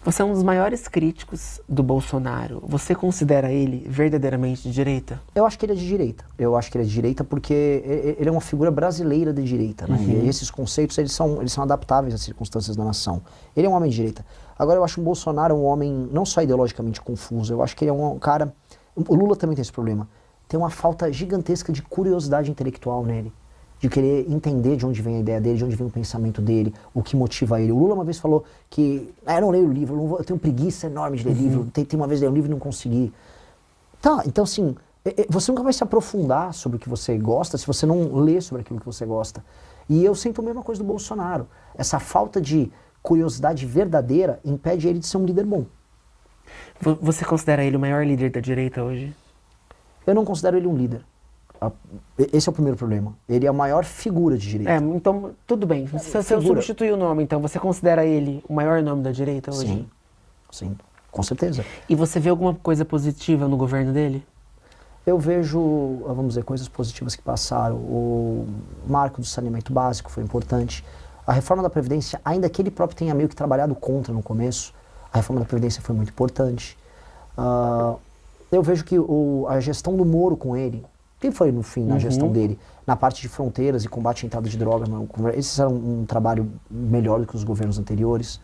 Você é um dos maiores críticos do Bolsonaro. Você considera ele verdadeiramente de direita? Eu acho que ele é de direita. Eu acho que ele é de direita porque ele é uma figura brasileira de direita, né? E esses conceitos, eles são adaptáveis às circunstâncias da nação. Ele é um homem de direita. Agora, eu acho que o Bolsonaro um homem não só ideologicamente confuso, eu acho que ele é um cara... O Lula também tem esse problema. Tem uma falta gigantesca de curiosidade intelectual nele. De querer entender de onde vem a ideia dele, de onde vem o pensamento dele, o que motiva ele. O Lula uma vez falou que, eu não leio o livro, eu tenho preguiça enorme de ler livro, tentei uma vez ler um livro e não consegui. Tá, então assim, você nunca vai se aprofundar sobre o que você gosta se você não lê sobre aquilo que você gosta. E eu sinto a mesma coisa do Bolsonaro. Essa falta de curiosidade verdadeira impede ele de ser um líder bom. Você considera ele o maior líder da direita hoje? Eu não considero ele um líder. Esse é o primeiro problema. Ele é a maior figura de direita. Então tudo bem. Se eu substituir o nome, então, você considera ele o maior nome da direita hoje? Sim, com certeza. E você vê alguma coisa positiva no governo dele? Eu vejo, vamos dizer, coisas positivas que passaram. O marco do saneamento básico foi importante. A reforma da Previdência, ainda que ele próprio tenha meio que trabalhado contra no começo, a reforma da Previdência foi muito importante. Eu vejo que a gestão do Moro com ele, que foi no fim, na gestão dele, na parte de fronteiras e combate à entrada de drogas, esses eram um trabalho melhor do que os governos anteriores.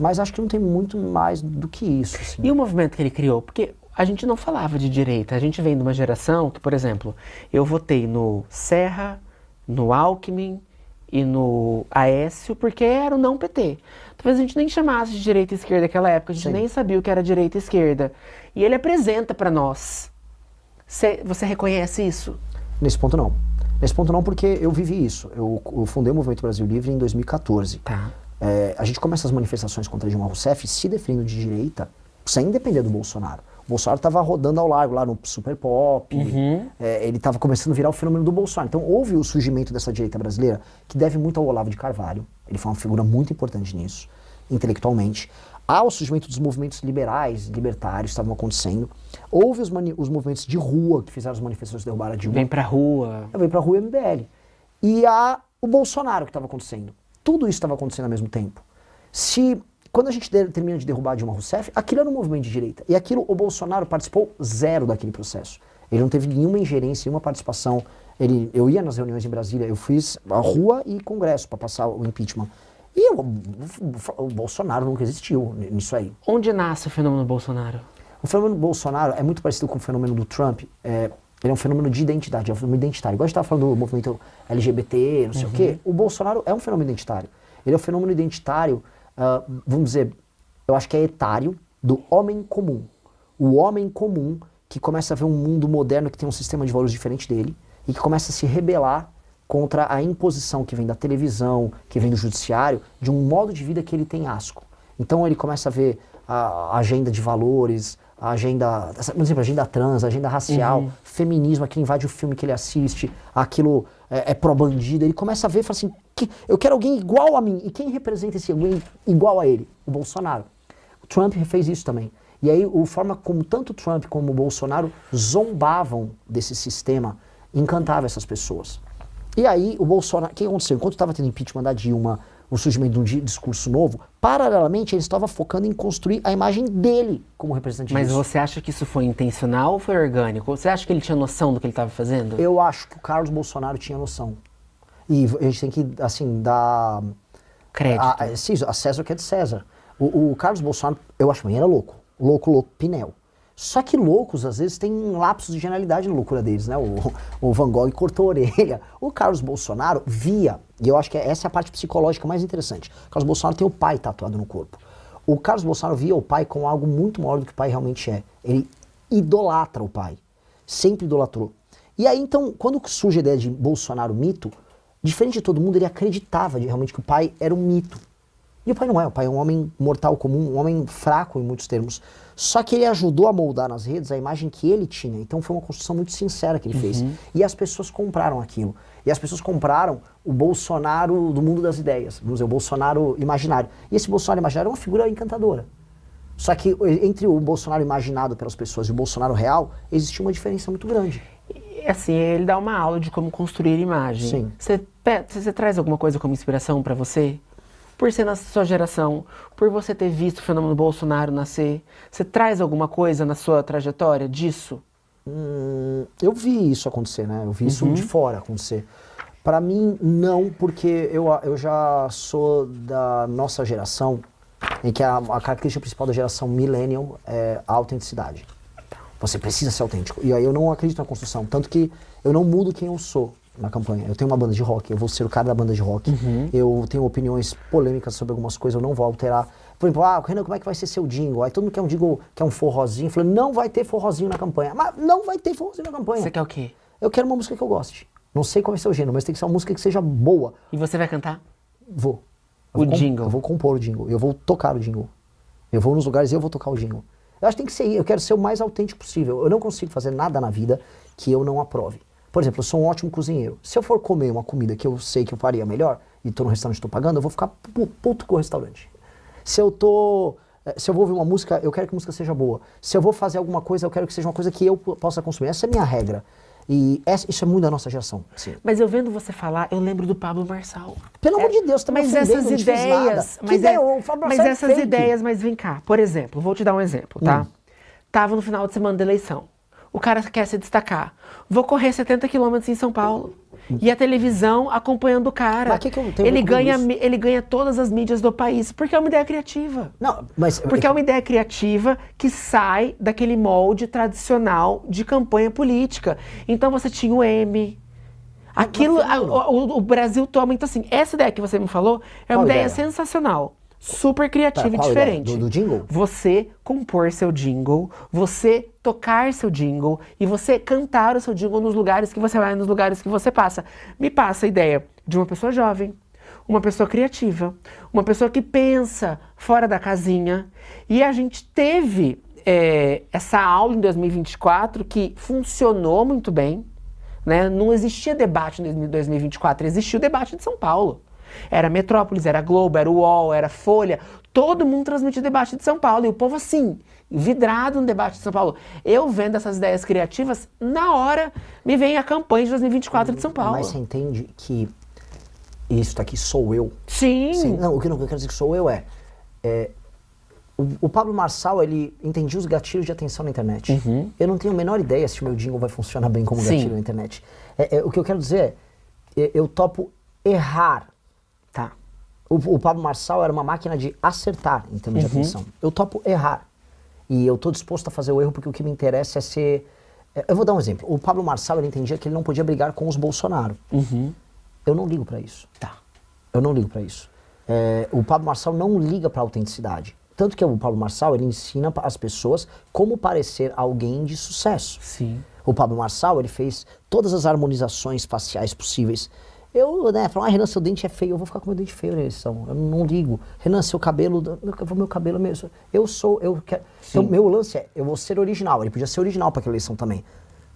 Mas acho que não tem muito mais do que isso. Assim. E o movimento que ele criou? Porque a gente não falava de direita, a gente vem de uma geração que, por exemplo, eu votei no Serra, no Alckmin e no Aécio porque era o não PT. Talvez a gente nem chamasse de direita e esquerda naquela época, a gente nem sabia o que era direita e esquerda. E ele apresenta para nós. Você reconhece isso? Nesse ponto não. Nesse ponto não, porque eu vivi isso. Eu fundei o Movimento Brasil Livre em 2014. Tá. A gente começa as manifestações contra Dilma Rousseff se definindo de direita, sem depender do Bolsonaro. O Bolsonaro estava rodando ao largo lá no Super Pop, ele estava começando a virar o fenômeno do Bolsonaro. Então houve o surgimento dessa direita brasileira, que deve muito ao Olavo de Carvalho. Ele foi uma figura muito importante nisso, intelectualmente. Há o surgimento dos movimentos liberais, libertários, que estavam acontecendo. Houve os movimentos de rua, que fizeram as manifestações de derrubar a Dilma. Vem pra rua. Vem pra rua e MBL. E há o Bolsonaro que estava acontecendo. Tudo isso estava acontecendo ao mesmo tempo. Quando a gente termina de derrubar a Dilma Rousseff, aquilo era um movimento de direita. E aquilo, o Bolsonaro participou zero daquele processo. Ele não teve nenhuma ingerência, nenhuma participação. Eu ia nas reuniões em Brasília, eu fiz a rua e congresso para passar o impeachment. E o Bolsonaro nunca existiu nisso aí. Onde nasce o fenômeno Bolsonaro? O fenômeno Bolsonaro é muito parecido com o fenômeno do Trump. Ele é um fenômeno de identidade, é um fenômeno identitário. Igual a gente estava falando do movimento LGBT, não sei o quê. O Bolsonaro é um fenômeno identitário. Ele é um fenômeno identitário, vamos dizer, eu acho que é etário, do homem comum. O homem comum que começa a ver um mundo moderno que tem um sistema de valores diferente dele e que começa a se rebelar contra a imposição que vem da televisão, que vem do judiciário, de um modo de vida que ele tem asco. Então ele começa a ver a agenda de valores, a agenda, por exemplo, a agenda trans, a agenda racial, feminismo, aquilo invade o filme que ele assiste, aquilo é pró-bandido. Ele começa a ver e fala assim, eu quero alguém igual a mim. E quem representa esse alguém igual a ele? O Bolsonaro. O Trump fez isso também. E aí a forma como tanto o Trump como o Bolsonaro zombavam desse sistema encantava essas pessoas. E aí o Bolsonaro, o que aconteceu? Enquanto estava tendo impeachment da Dilma, o surgimento de um discurso novo, paralelamente ele estava focando em construir a imagem dele como representante Mas disso. você acha que isso foi intencional ou foi orgânico? Você acha que ele tinha noção do que ele estava fazendo? Eu acho que o Carlos Bolsonaro tinha noção. E a gente tem que, assim, dar... Crédito. A César o que é de César. O Carlos Bolsonaro, eu acho que ele era louco. Louco, Pinel. Só que loucos, às vezes, têm lapsos de genialidade na loucura deles, né? O Van Gogh cortou a orelha. O Carlos Bolsonaro via, e eu acho que essa é a parte psicológica mais interessante. O Carlos Bolsonaro tem o pai tatuado no corpo. O Carlos Bolsonaro via o pai como algo muito maior do que o pai realmente é. Ele idolatra o pai. Sempre idolatrou. E aí, então, quando surge a ideia de Bolsonaro mito, diferente de todo mundo, ele acreditava realmente que o pai era um mito. E o pai não é, o pai é um homem mortal comum, um homem fraco em muitos termos. Só que ele ajudou a moldar nas redes a imagem que ele tinha. Então foi uma construção muito sincera que ele fez. E as pessoas compraram aquilo. E as pessoas compraram o Bolsonaro do mundo das ideias. Vamos dizer, o Bolsonaro imaginário. E esse Bolsonaro imaginário é uma figura encantadora. Só que entre o Bolsonaro imaginado pelas pessoas e o Bolsonaro real, existia uma diferença muito grande. Assim, ele dá uma aula de como construir imagem. Sim. Você traz alguma coisa como inspiração para você? por ser na sua geração, por você ter visto o fenômeno Bolsonaro nascer, você traz alguma coisa na sua trajetória disso? Eu vi isso acontecer, né? Eu vi isso de fora acontecer. Pra mim, não, porque eu já sou da nossa geração, em que a característica principal da geração millennial é a autenticidade. Você precisa ser autêntico. E aí eu não acredito na construção. Tanto que eu não mudo quem eu sou na campanha. Eu tenho uma banda de rock, eu vou ser o cara da banda de rock. Eu tenho opiniões polêmicas sobre algumas coisas, eu não vou alterar. Por exemplo, Renan, como é que vai ser seu jingle? Aí todo mundo quer um jingle, quer um forrozinho. Eu falei, não vai ter forrozinho na campanha. Mas não vai ter forrozinho na campanha. Você quer o quê? Eu quero uma música que eu goste. Não sei qual vai ser o gênero, mas tem que ser uma música que seja boa. E você vai cantar? Vou. O jingle? Eu vou compor o jingle, eu vou tocar o jingle. Eu vou nos lugares e eu vou tocar o jingle. Eu acho que tem que ser, eu quero ser o mais autêntico possível. Eu não consigo fazer nada na vida que eu não aprove. Por exemplo, eu sou um ótimo cozinheiro. Se eu for comer uma comida que eu sei que eu faria melhor, e tô no restaurante e tô pagando, eu vou ficar puto com o restaurante. Se eu vou ouvir uma música, eu quero que a música seja boa. Se eu vou fazer alguma coisa, eu quero que seja uma coisa que eu possa consumir. Essa é a minha regra. E isso é muito da nossa geração. Sim. Mas eu vendo você falar, eu lembro do Pablo Marçal. Pelo amor de Deus, tá me Mas ofendendo, essas não te fiz nada. ideias, Que ideia? O Fábio mas Marçal é essas fake. ideias, mas vem cá. Por exemplo, vou te dar um exemplo, tá? Tava no final de semana da eleição. O cara quer se destacar. Vou correr 70 quilômetros em São Paulo. E a televisão acompanhando o cara. Mas que eu tenho a ver com isso? Ele ganha todas as mídias do país, porque é uma ideia criativa. Não, mas Porque é uma ideia criativa que sai daquele molde tradicional de campanha política. Então você tinha o M. Aquilo, o Brasil toma. Então, assim, essa ideia que você me falou é uma Qual ideia ideia? sensacional. Super criativa e qual diferente. ideia? Do jingle? Você compor seu jingle, você tocar seu jingle e você cantar o seu jingle nos lugares que você vai, nos lugares que você passa. Me passa a ideia de uma pessoa jovem, uma pessoa criativa, uma pessoa que pensa fora da casinha. E a gente teve essa aula em 2024 que funcionou muito bem, né? Não existia debate em 2024, existia o debate de São Paulo. Era Metrópolis, era Globo, era UOL, era Folha. Todo mundo transmitia o debate de São Paulo. E o povo assim, vidrado no debate de São Paulo. Eu vendo essas ideias criativas, na hora me vem a campanha de 2024 de São Paulo. Mas você entende que isso daqui sou eu? Sim. Sim. Não, o que eu quero dizer que sou eu o Pablo Marçal, ele entendia os gatilhos de atenção na internet. Eu não tenho a menor ideia se o meu jingle vai funcionar bem como Sim. gatilho na internet. O que eu quero dizer eu topo errar. Tá. O Pablo Marçal era uma máquina de acertar em termos de atenção. Eu topo errar. E eu estou disposto a fazer o erro porque o que me interessa é ser... Eu vou dar um exemplo. O Pablo Marçal, ele entendia que ele não podia brigar com os Bolsonaro. Eu não ligo para isso. Tá. Eu não ligo para isso. O Pablo Marçal não liga para autenticidade. Tanto que o Pablo Marçal, ele ensina as pessoas como parecer alguém de sucesso. Sim. O Pablo Marçal, ele fez todas as harmonizações faciais possíveis. Falo, Renan, seu dente é feio, eu vou ficar com meu dente feio na eleição. Eu não ligo. Renan, seu cabelo, meu cabelo mesmo. Eu quero. Então, meu lance eu vou ser original. Ele podia ser original para aquela eleição também.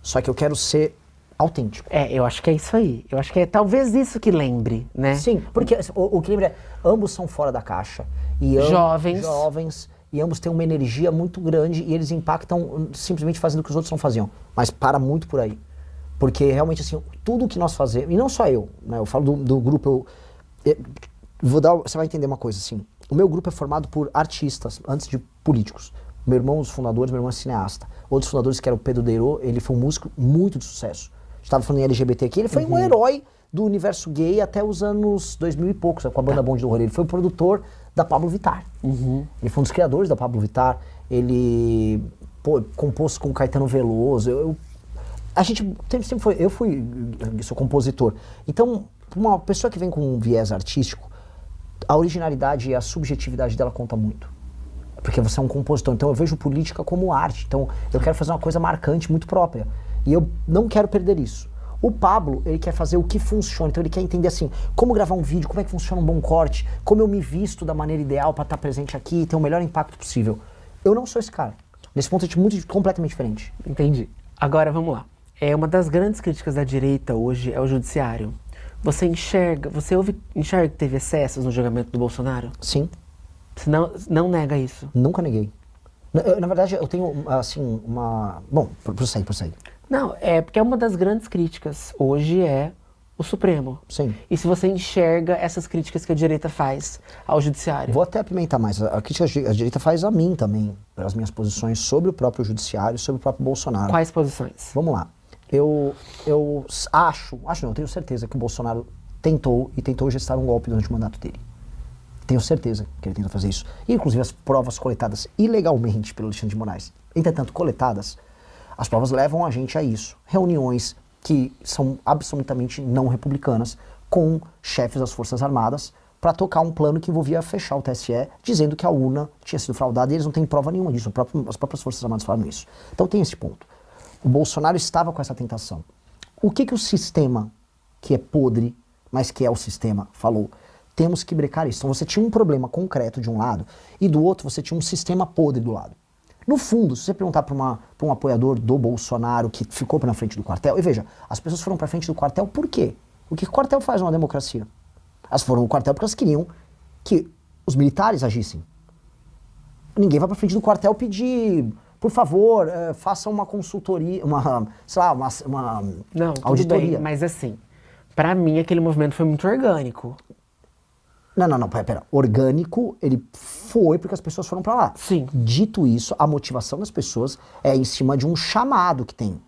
Só que eu quero ser autêntico. Eu acho que é isso aí. Eu acho que é talvez isso que lembre, né? Sim, porque o que lembra ambos são fora da caixa. E jovens. E ambos têm uma energia muito grande e eles impactam simplesmente fazendo o que os outros não faziam. Mas para muito por aí. Porque realmente, assim, tudo que nós fazemos, e não só eu, né? Eu falo do grupo, você vai entender uma coisa, assim. O meu grupo é formado por artistas, antes de políticos. Meu irmão, os fundadores, meu irmão é cineasta. Outros fundadores, que era o Pedro Deirô, ele foi um músico muito de sucesso. Estava falando em LGBT aqui, ele foi um herói do universo gay até os anos 2000 e poucos, com a banda Bonde do Rolê. Ele foi o produtor da Pablo Vittar. Ele foi um dos criadores da Pablo Vittar. Ele compôs com Caetano Veloso. A gente sempre foi... Eu sou compositor. Então, uma pessoa que vem com um viés artístico, a originalidade e a subjetividade dela conta muito. Porque você é um compositor. Então, eu vejo política como arte. Então, eu quero fazer uma coisa marcante, muito própria. E eu não quero perder isso. O Pablo, ele quer fazer o que funciona. Então, ele quer entender, assim, como gravar um vídeo, como é que funciona um bom corte, como eu me visto da maneira ideal para estar presente aqui e ter o melhor impacto possível. Eu não sou esse cara. Nesse ponto, completamente diferente. Entendi. Agora, vamos lá. Uma das grandes críticas da direita hoje é o judiciário. Você enxerga que teve excessos no julgamento do Bolsonaro? Sim. Você não nega isso? Nunca neguei. Na verdade, eu tenho, assim, uma... Bom, prossegue. Não, porque uma das grandes críticas hoje é o Supremo. Sim. E se você enxerga essas críticas que a direita faz ao judiciário. Vou até apimentar mais. A crítica a direita faz a mim também, pelas minhas posições sobre o próprio judiciário, sobre o próprio Bolsonaro. Quais posições? Vamos lá. Eu não, eu tenho certeza que o Bolsonaro tentou gestar um golpe durante o mandato dele. Tenho certeza que ele tentou fazer isso. E, inclusive, as provas coletadas ilegalmente pelo Alexandre de Moraes, entretanto coletadas, as provas levam a gente a isso. Reuniões que são absolutamente não republicanas com chefes das Forças Armadas para tocar um plano que envolvia fechar o TSE, dizendo que a urna tinha sido fraudada e eles não têm prova nenhuma disso. As próprias Forças Armadas falaram isso. Então tem esse ponto. O Bolsonaro estava com essa tentação. O que o sistema, que é podre, mas que é o sistema, falou? Temos que brecar isso. Então você tinha um problema concreto de um lado e do outro você tinha um sistema podre do lado. No fundo, se você perguntar para um apoiador do Bolsonaro que ficou na frente do quartel, e veja, as pessoas foram para frente do quartel por quê? O que o quartel faz numa democracia? Elas foram no quartel porque elas queriam que os militares agissem. Ninguém vai para frente do quartel pedir, por favor, faça uma consultoria, uma Não, auditoria. tudo bem, mas assim, pra mim aquele movimento foi muito orgânico. Não, pera. Orgânico, ele foi porque as pessoas foram pra lá. Sim. Dito isso, a motivação das pessoas é em cima de um chamado que tem.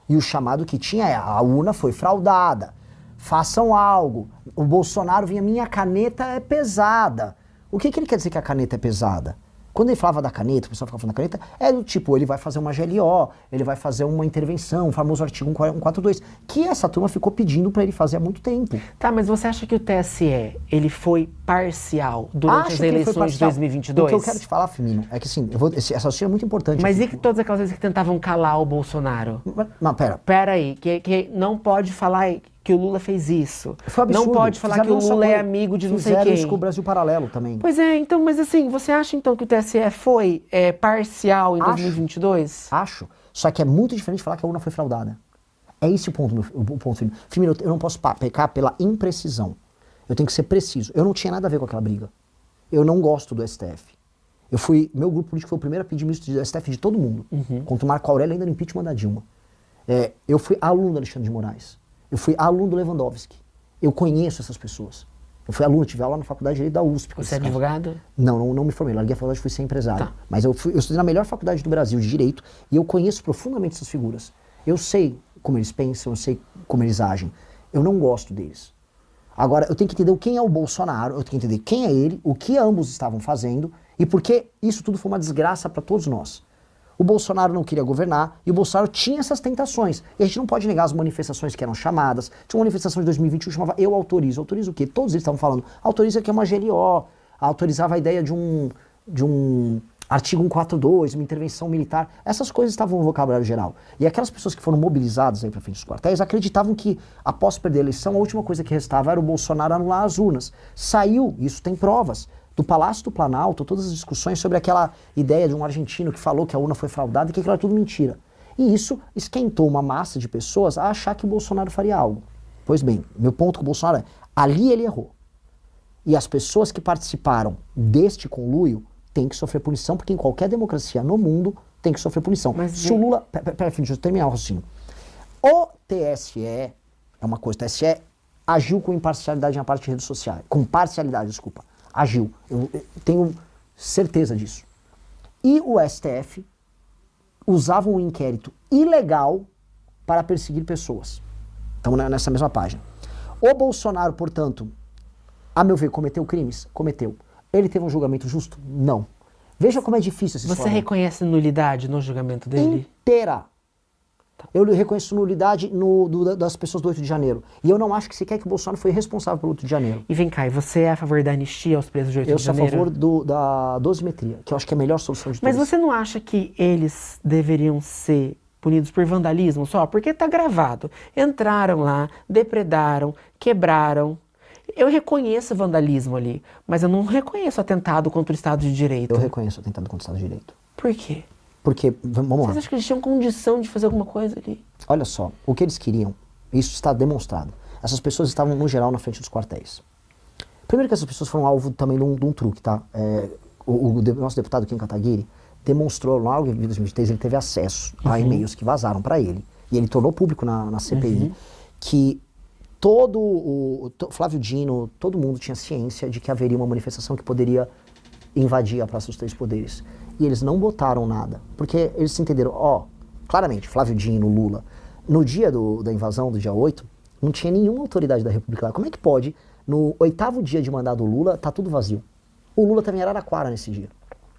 E o chamado que tinha é, a urna foi fraudada, façam algo. O Bolsonaro vinha, minha caneta é pesada. O que ele quer dizer que a caneta é pesada? Quando ele falava da caneta, o pessoal ficava falando da caneta, é do tipo, ele vai fazer uma GLO, ele vai fazer uma intervenção, o famoso artigo 142, que essa turma ficou pedindo para ele fazer há muito tempo. Tá, mas você acha que o TSE, ele foi parcial durante as eleições de 2022? O que eu quero te falar, Firmino, é que assim, essa raciocínio é muito importante. Mas aqui. e que todas aquelas vezes que tentavam calar o Bolsonaro? Mas pera. Pera aí, que não pode falar que o Lula fez isso. Foi absurdo. Não pode falar Fizeram que o Lula é amigo de não sei Fizeram quem. isso com o Brasil Paralelo também. Pois é, então, mas assim, você acha então que o TSE foi parcial em 2022? Acho. Só que é muito diferente falar que a urna foi fraudada. É esse o ponto, Firmino. Firmino, eu não posso pecar pela imprecisão. Eu tenho que ser preciso. Eu não tinha nada a ver com aquela briga. Eu não gosto do STF. Meu grupo político foi o primeiro a pedir ministro do STF de todo mundo. Contra o Marco Aurélio ainda no impeachment da Dilma. Eu fui aluno do Alexandre de Moraes. Eu fui aluno do Lewandowski. Eu conheço essas pessoas. Eu fui aluno, tive aula na faculdade de Direito da USP. Você é advogado? Não me formei. Larguei a faculdade e fui ser empresário. Tá. Mas eu estudei na melhor faculdade do Brasil de Direito e eu conheço profundamente essas figuras. Eu sei como eles pensam, eu sei como eles agem. Eu não gosto deles. Agora, eu tenho que entender quem é o Bolsonaro, eu tenho que entender quem é ele, o que ambos estavam fazendo e por que isso tudo foi uma desgraça para todos nós. O Bolsonaro não queria governar e o Bolsonaro tinha essas tentações. E a gente não pode negar as manifestações que eram chamadas. Tinha uma manifestação de 2021 que chamava Eu Autorizo. Autorizo o quê? Todos eles estavam falando. Autoriza que é uma GLO. Autorizava a ideia de um artigo 142, uma intervenção militar. Essas coisas estavam no vocabulário geral. E aquelas pessoas que foram mobilizadas aí para frente dos quartéis acreditavam que, após perder a eleição, a última coisa que restava era o Bolsonaro anular as urnas. Saiu, isso tem provas, do Palácio do Planalto, todas as discussões sobre aquela ideia de um argentino que falou que a urna foi fraudada e que aquilo era tudo mentira. E isso esquentou uma massa de pessoas a achar que o Bolsonaro faria algo. Pois bem, meu ponto com o Bolsonaro é, ali ele errou. E as pessoas que participaram deste conluio têm que sofrer punição, porque em qualquer democracia no mundo tem que sofrer punição. Mas se o Lula... Pera, deixa eu terminar o raciocínio. O TSE, é uma coisa, o TSE agiu com imparcialidade na parte de redes sociais. Com parcialidade, desculpa. Agiu. Eu tenho certeza disso. E o STF usava um inquérito ilegal para perseguir pessoas. Estamos nessa mesma página. O Bolsonaro, portanto, a meu ver, cometeu crimes? Cometeu. Ele teve um julgamento justo? Não. Veja como é difícil essa história. Você reconhece nulidade no julgamento dele? Inteira. Eu reconheço nulidade das pessoas do 8 de janeiro. E eu não acho que sequer que o Bolsonaro foi responsável pelo 8 de janeiro. E vem cá, e você é a favor da anistia aos presos de 8 de janeiro? Eu sou a favor da dosimetria, que eu acho que é a melhor solução de todas. Mas você não acha que eles deveriam ser punidos por vandalismo só? Porque tá gravado. Entraram lá, depredaram, quebraram. Eu reconheço vandalismo ali, mas eu não reconheço atentado contra o Estado de Direito. Eu reconheço atentado contra o Estado de Direito. Por quê? Porque, vamos lá. Vocês acham que eles tinham condição de fazer alguma coisa ali? Olha só, o que eles queriam, isso está demonstrado. Essas pessoas estavam, no geral, na frente dos quartéis. Primeiro que essas pessoas foram alvo também de um truque, tá? O nosso deputado Kim Kataguiri demonstrou, logo em 2023, ele teve acesso a e-mails que vazaram para ele. E ele tornou público na CPI que Flávio Dino, todo mundo tinha ciência de que haveria uma manifestação que poderia invadir a Praça dos Três Poderes. E eles não botaram nada, porque eles entenderam, claramente, Flávio Dino, Lula, no dia da invasão, do dia 8, não tinha nenhuma autoridade da República lá. Como é que pode, no 8º dia de mandato do Lula, tá tudo vazio? O Lula também era Araraquara nesse dia.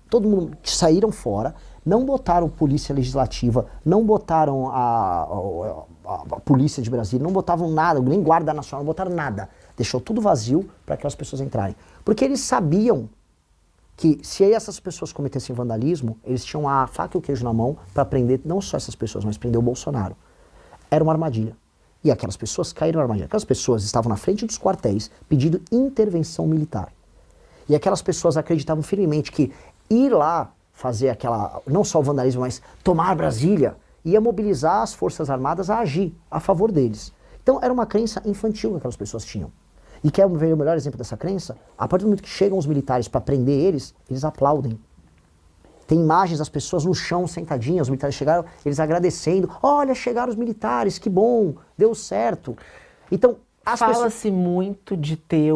Todo mundo saíram fora, não botaram polícia legislativa, não botaram a polícia de Brasília, não botavam nada, nem guarda nacional, não botaram nada. Deixou tudo vazio para aquelas pessoas entrarem. Porque eles sabiam que se essas pessoas cometessem vandalismo, eles tinham a faca e o queijo na mão para prender não só essas pessoas, mas prender o Bolsonaro. Era uma armadilha. E aquelas pessoas caíram na armadilha. Aquelas pessoas estavam na frente dos quartéis pedindo intervenção militar. E aquelas pessoas acreditavam firmemente que ir lá fazer não só o vandalismo, mas tomar Brasília, ia mobilizar as Forças Armadas a agir a favor deles. Então era uma crença infantil que aquelas pessoas tinham. E quer ver o melhor exemplo dessa crença? A partir do momento que chegam os militares para prender eles aplaudem. Tem imagens das pessoas no chão, sentadinhas, os militares chegaram, eles agradecendo. Olha, chegaram os militares, que bom, deu certo. Então, fala-se muito de ter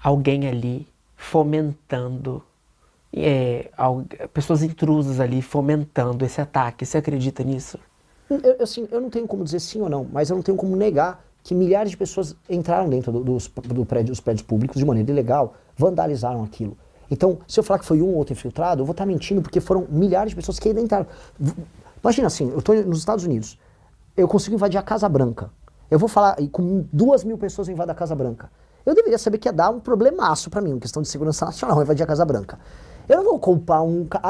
alguém ali fomentando, pessoas intrusas ali fomentando esse ataque. Você acredita nisso? Eu não tenho como dizer sim ou não, mas eu não tenho como negar que milhares de pessoas entraram dentro dos prédios públicos de maneira ilegal, vandalizaram aquilo. Então, se eu falar que foi um ou outro infiltrado, eu vou estar mentindo, porque foram milhares de pessoas que ainda entraram. Imagina assim, eu estou nos Estados Unidos, eu consigo invadir a Casa Branca. Eu vou falar, e com 2.000 pessoas eu invado a Casa Branca. Eu deveria saber que ia dar um problemaço para mim, uma questão de segurança nacional, invadir a Casa Branca. Eu não vou culpar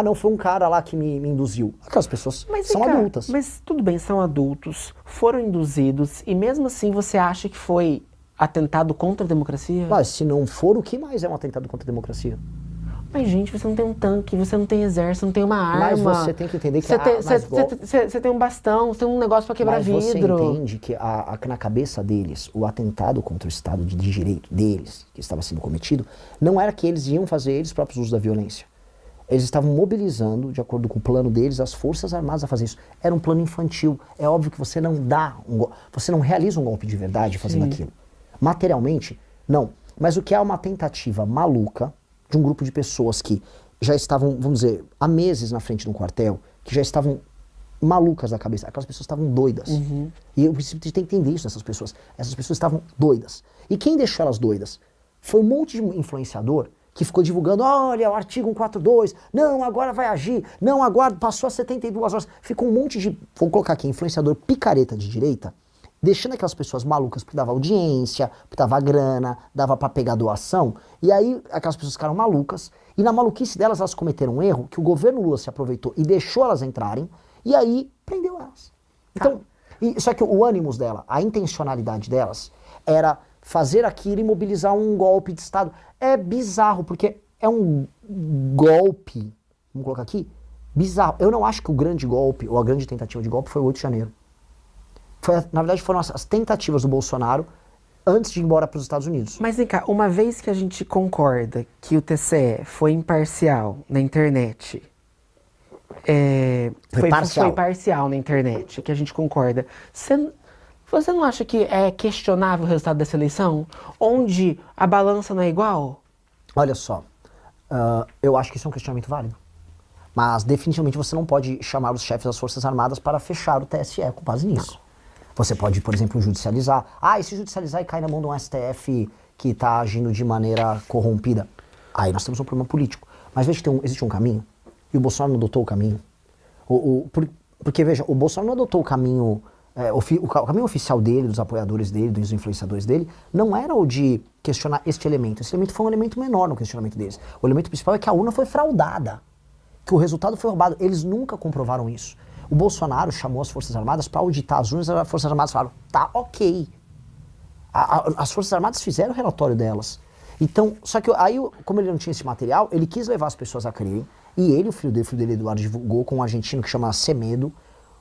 não, foi um cara lá que me induziu. Aquelas pessoas são adultas. Mas tudo bem, são adultos, foram induzidos, e mesmo assim você acha que foi atentado contra a democracia? Mas se não for, o que mais é um atentado contra a democracia? Mas, gente, você não tem um tanque, você não tem exército, não tem uma arma. Mas você tem que entender que você tem um bastão, você tem um negócio pra quebrar vidro. Mas você entende que na cabeça deles, o atentado contra o Estado de Direito deles, que estava sendo cometido, não era que eles iam fazer eles próprios uso da violência. Eles estavam mobilizando, de acordo com o plano deles, as Forças Armadas a fazer isso. Era um plano infantil. É óbvio que você não você não realiza um golpe de verdade fazendo aquilo. Materialmente, não. Mas o que é uma tentativa maluca de um grupo de pessoas que já estavam, vamos dizer, há meses na frente de um quartel, que já estavam malucas da cabeça. Aquelas pessoas estavam doidas. E eu preciso ter que entender isso dessas pessoas. Essas pessoas estavam doidas. E quem deixou elas doidas? Foi um monte de influenciador que ficou divulgando, olha, o artigo 142, não, agora vai agir, não, agora passou a 72 horas. Ficou um monte de, vou colocar aqui, influenciador picareta de direita, deixando aquelas pessoas malucas, porque dava audiência, porque dava grana, dava pra pegar doação, e aí aquelas pessoas ficaram malucas, e na maluquice delas elas cometeram um erro, que o governo Lula se aproveitou e deixou elas entrarem, e aí prendeu elas. Então, só que o ânimos dela, a intencionalidade delas, era fazer aquilo e mobilizar um golpe de Estado. É bizarro, porque é um golpe, vamos colocar aqui, bizarro. Eu não acho que o grande golpe, ou a grande tentativa de golpe, foi o 8 de janeiro. Na verdade, foram as tentativas do Bolsonaro antes de ir embora para os Estados Unidos. Mas vem cá, uma vez que a gente concorda que o TCE foi imparcial na internet, foi parcial na internet, que a gente concorda, você não acha que é questionável o resultado dessa eleição? Onde a balança não é igual? Olha só, eu acho que isso é um questionamento válido. Mas definitivamente você não pode chamar os chefes das Forças Armadas para fechar o TSE com base nisso. Não. Você pode, por exemplo, judicializar. E se judicializar e cair na mão de um STF que está agindo de maneira corrompida? Aí nós temos um problema político. Mas veja que existe um caminho, e o Bolsonaro não adotou o caminho. Porque, veja, o Bolsonaro não adotou o caminho... o caminho oficial dele, dos apoiadores dele, dos influenciadores dele, não era o de questionar este elemento. Esse elemento foi um elemento menor no questionamento deles. O elemento principal é que a urna foi fraudada, que o resultado foi roubado. Eles nunca comprovaram isso. O Bolsonaro chamou as Forças Armadas para auditar as urnas, as Forças Armadas falaram, tá ok. As Forças Armadas fizeram o relatório delas. Então, só que aí, como ele não tinha esse material, ele quis levar as pessoas a crerem, e ele, o filho dele, Eduardo, divulgou com um argentino que chama Semedo,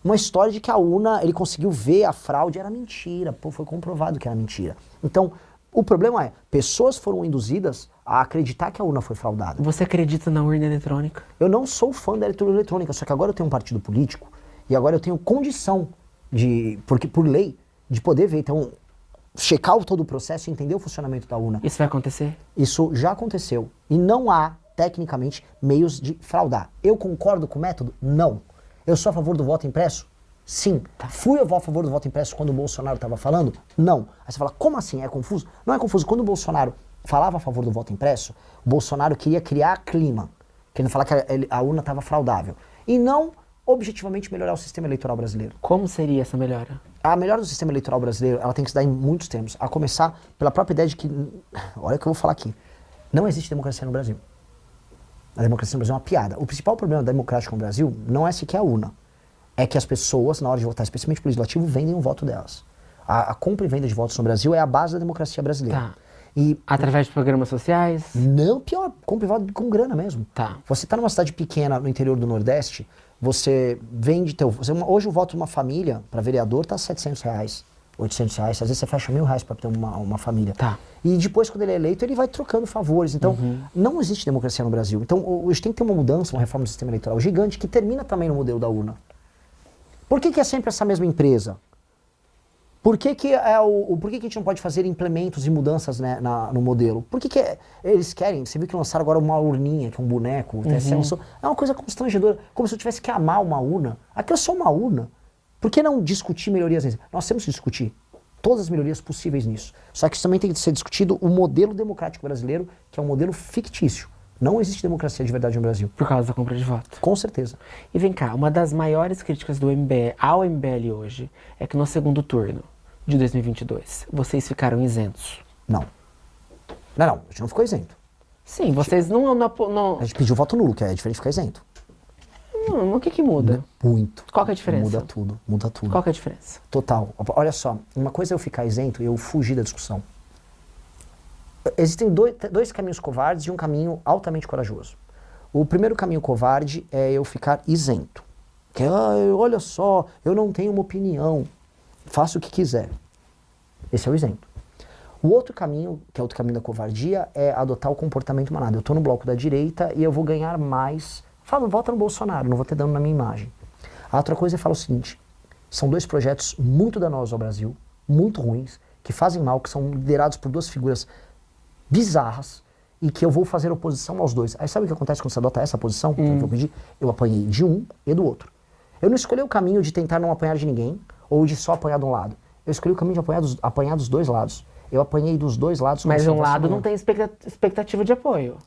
uma história de que a urna, ele conseguiu ver a fraude, era mentira, foi comprovado que era mentira. Então, o problema é, pessoas foram induzidas a acreditar que a urna foi fraudada. Você acredita na urna eletrônica? Eu não sou fã da urna eletrônica, só que agora eu tenho um partido político, e agora eu tenho condição, porque por lei, de poder ver. Então, checar todo o processo e entender o funcionamento da urna. Isso vai acontecer? Isso já aconteceu. E não há, tecnicamente, meios de fraudar. Eu concordo com o método? Não. Eu sou a favor do voto impresso? Sim. Fui eu a favor do voto impresso quando o Bolsonaro estava falando? Não. Aí você fala, como assim? É confuso? Não é confuso. Quando o Bolsonaro falava a favor do voto impresso, o Bolsonaro queria criar clima. Querendo falar que a urna estava fraudável. E não, objetivamente, melhorar o sistema eleitoral brasileiro. Como seria essa melhora? A melhora do sistema eleitoral brasileiro, ela tem que se dar em muitos termos. A começar pela própria ideia de que, olha o que eu vou falar aqui, não existe democracia no Brasil. A democracia no Brasil é uma piada. O principal problema democrático no Brasil não é sequer a urna. É que as pessoas, na hora de votar, especialmente pro legislativo, vendem o voto delas. A compra e venda de votos no Brasil é a base da democracia brasileira. Tá. E Através de programas sociais? não, pior, compra e voto com grana mesmo. Tá. Você tá numa cidade pequena no interior do Nordeste, você vende hoje o voto de uma família para vereador tá R$700, R$800, às vezes você fecha R$1.000 para ter uma família. Tá. E depois, quando ele é eleito, ele vai trocando favores. Então, não existe democracia no Brasil. Então, a gente tem que ter uma mudança, uma reforma do sistema eleitoral gigante, que termina também no modelo da urna. Por que é sempre essa mesma empresa? Por que a gente não pode fazer implementos e mudanças, né, no modelo? Por que eles querem? Você viu que lançaram agora uma urninha, que é um boneco, o TSE lançou. É uma coisa constrangedora, como se eu tivesse que amar uma urna. Aquilo é só uma urna. Por que não discutir melhorias nisso? Nós temos que discutir todas as melhorias possíveis nisso. Só que isso também tem que ser discutido o modelo democrático brasileiro, que é um modelo fictício. Não existe democracia de verdade no Brasil. Por causa da compra de voto. Com certeza. E vem cá, uma das maiores críticas do MBL ao MBL hoje é que no segundo turno de 2022, vocês ficaram isentos. Não. Não, a gente não ficou isento. Sim, vocês não... A gente pediu voto nulo, que é diferente de ficar isento. O que muda? Muito. Qual que é a diferença? Muda tudo. Qual que é a diferença? Total. Olha só, uma coisa é eu ficar isento e eu fugir da discussão. Existem dois caminhos covardes e um caminho altamente corajoso. O primeiro caminho covarde é eu ficar isento. Que é, olha só, eu não tenho uma opinião, faço o que quiser. Esse é o isento. O outro caminho, que é outro caminho da covardia, é adotar o comportamento manada. Eu estou no bloco da direita e eu vou ganhar mais. Fala, vota no Bolsonaro, não vou ter dano na minha imagem. A outra coisa é falar o seguinte, são dois projetos muito danosos ao Brasil, muito ruins, que fazem mal, que são liderados por duas figuras bizarras, e que eu vou fazer oposição aos dois. Aí sabe o que acontece quando você adota essa posição? Que eu pedi? Eu apanhei de um e do outro. Eu não escolhi o caminho de tentar não apanhar de ninguém, ou de só apanhar de um lado. Eu escolhi o caminho de apanhar dos dois lados. Eu apanhei dos dois lados. Mas um lado não tem expectativa de apoio.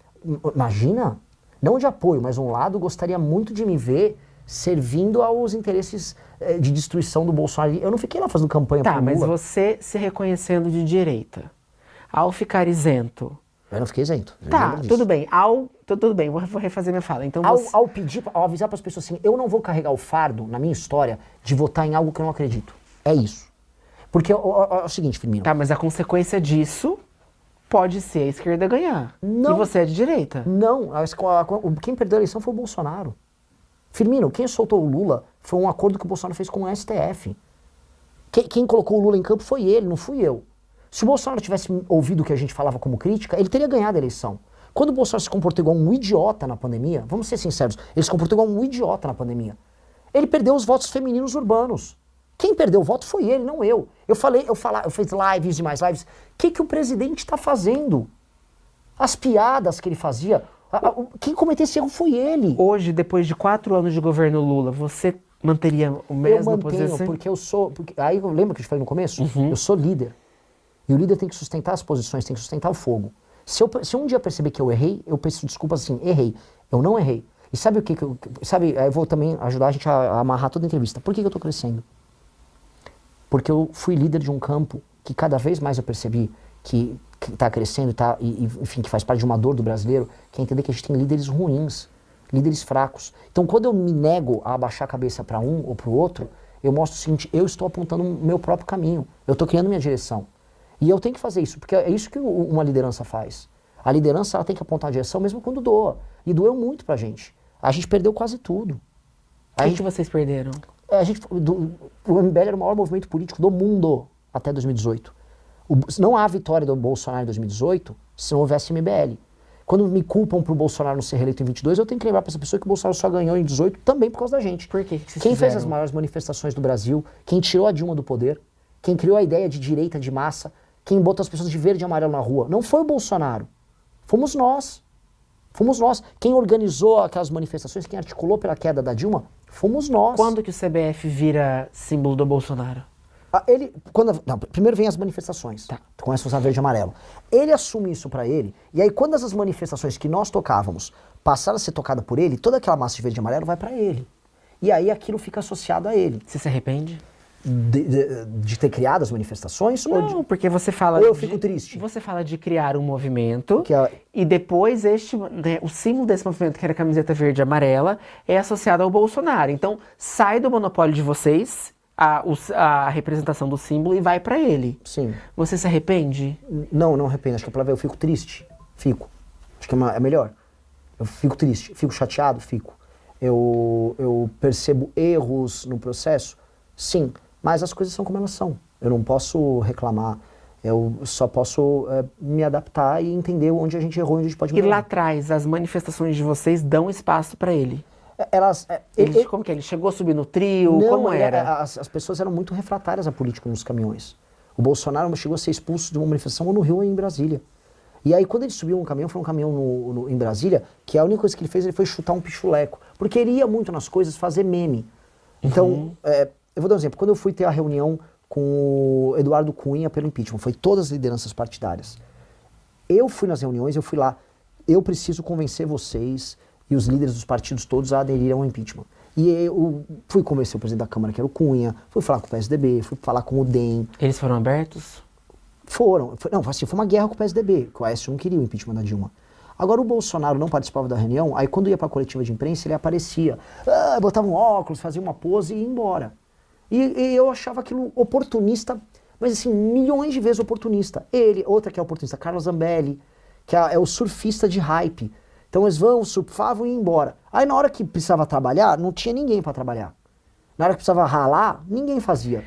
Imagina, não de apoio, mas um lado gostaria muito de me ver servindo aos interesses de destruição do Bolsonaro. Eu não fiquei lá fazendo campanha pro Lula. Tá, mas você se reconhecendo de direita, ao ficar isento... Eu não fiquei isento. Tá, tudo bem. Tudo bem, vou refazer minha fala. Então ao pedir, ao avisar para as pessoas assim, eu não vou carregar o fardo, na minha história, de votar em algo que eu não acredito. É isso. Porque é o seguinte, Firmino. Tá, mas a consequência disso pode ser a esquerda ganhar. Não. E você é de direita. Não, quem perdeu a eleição foi o Bolsonaro. Firmino, quem soltou o Lula foi um acordo que o Bolsonaro fez com o STF. Quem colocou o Lula em campo foi ele, não fui eu. Se o Bolsonaro tivesse ouvido o que a gente falava como crítica, ele teria ganhado a eleição. Quando o Bolsonaro se comportou igual um idiota na pandemia, vamos ser sinceros, ele se comportou igual um idiota na pandemia. Ele perdeu os votos femininos urbanos. Quem perdeu o voto foi ele, não eu. Eu fiz lives e mais lives. O que o presidente está fazendo? As piadas que ele fazia, quem cometeu esse erro foi ele. Hoje, depois de 4 anos de governo Lula, você manteria o mesmo posição? Eu mantenho, porque eu sou... aí lembra que eu te falei no começo? Eu sou líder. E o líder tem que sustentar as posições, tem que sustentar o fogo. Se eu um dia perceber que eu errei, eu peço desculpas assim, errei. Eu não errei. E sabe o que sabe, eu vou também ajudar a gente a amarrar toda a entrevista. Por que eu tô crescendo? Porque eu fui líder de um campo que cada vez mais eu percebi que tá crescendo, enfim, que faz parte de uma dor do brasileiro, que é entender que a gente tem líderes ruins, líderes fracos. Então quando eu me nego a abaixar a cabeça para um ou para o outro, eu mostro o seguinte, eu estou apontando o meu próprio caminho, eu estou criando minha direção. E eu tenho que fazer isso, porque é isso que uma liderança faz. A liderança ela tem que apontar a direção mesmo quando doa. E doeu muito pra gente. A gente perdeu quase tudo. O que vocês perderam? O MBL era o maior movimento político do mundo até 2018. Não há vitória do Bolsonaro em 2018 se não houvesse MBL. Quando me culpam pro Bolsonaro não ser reeleito em 22, eu tenho que lembrar pra essa pessoa que o Bolsonaro só ganhou em 18 também por causa da gente. Por quê? Que vocês quem fizeram? fez as maiores manifestações do Brasil, quem tirou a Dilma do poder, quem criou a ideia de direita de massa, quem botou as pessoas de verde e amarelo na rua, não foi o Bolsonaro. Fomos nós. Fomos nós. Quem organizou aquelas manifestações, quem articulou pela queda da Dilma, fomos nós. Quando que o CBF vira símbolo do Bolsonaro? Primeiro vem as manifestações, começam a usar verde e amarelo. Ele assume isso pra ele, e aí quando essas manifestações que nós tocávamos passaram a ser tocadas por ele, toda aquela massa de verde e amarelo vai pra ele. E aí aquilo fica associado a ele. Você se arrepende? De ter criado as manifestações? Não, porque você fala... Ou eu fico triste? Você fala de criar um movimento, Que é- e depois o símbolo desse movimento, que era a camiseta verde e amarela, é associado ao Bolsonaro. Então, sai do monopólio de vocês, a representação do símbolo, e vai pra ele. Sim. Você se arrepende? Não arrependo. Acho que a palavra é eu fico triste. Fico. Acho que é melhor. Eu fico triste. Fico chateado? Fico. Eu percebo erros no processo? Sim. Mas as coisas são como elas são. Eu não posso reclamar. Eu só posso me adaptar e entender onde a gente errou e onde a gente pode E melhorar. lá atrás, as manifestações de vocês dão espaço pra ele? Como que é? Ele chegou a subir no trio? Não, Como era? As pessoas eram muito refratárias a político nos caminhões. O Bolsonaro chegou a ser expulso de uma manifestação ou no Rio ou em Brasília. E aí, quando ele subiu um caminhão, foi um caminhão em Brasília, que a única coisa que ele fez, ele foi chutar um pichuleco. Porque ele ia muito nas coisas fazer meme. Então, eu vou dar um exemplo. Quando eu fui ter a reunião com o Eduardo Cunha pelo impeachment, foi todas as lideranças partidárias. Eu fui nas reuniões, eu fui lá, eu preciso convencer vocês e os líderes dos partidos todos a aderirem ao impeachment. E eu fui convencer o presidente da Câmara, que era o Cunha, fui falar com o PSDB, fui falar com o DEM. Eles foram abertos? Foi uma guerra com o PSDB, que o Aécio não queria o impeachment da Dilma. Agora o Bolsonaro não participava da reunião, aí quando ia pra coletiva de imprensa ele aparecia, botava um óculos, fazia uma pose e ia embora. E eu achava aquilo oportunista, mas assim, milhões de vezes oportunista. Outra que é oportunista, Carla Zambelli, que é o surfista de hype. Então eles surfavam e iam embora. Aí na hora que precisava trabalhar, não tinha ninguém para trabalhar. Na hora que precisava ralar, ninguém fazia.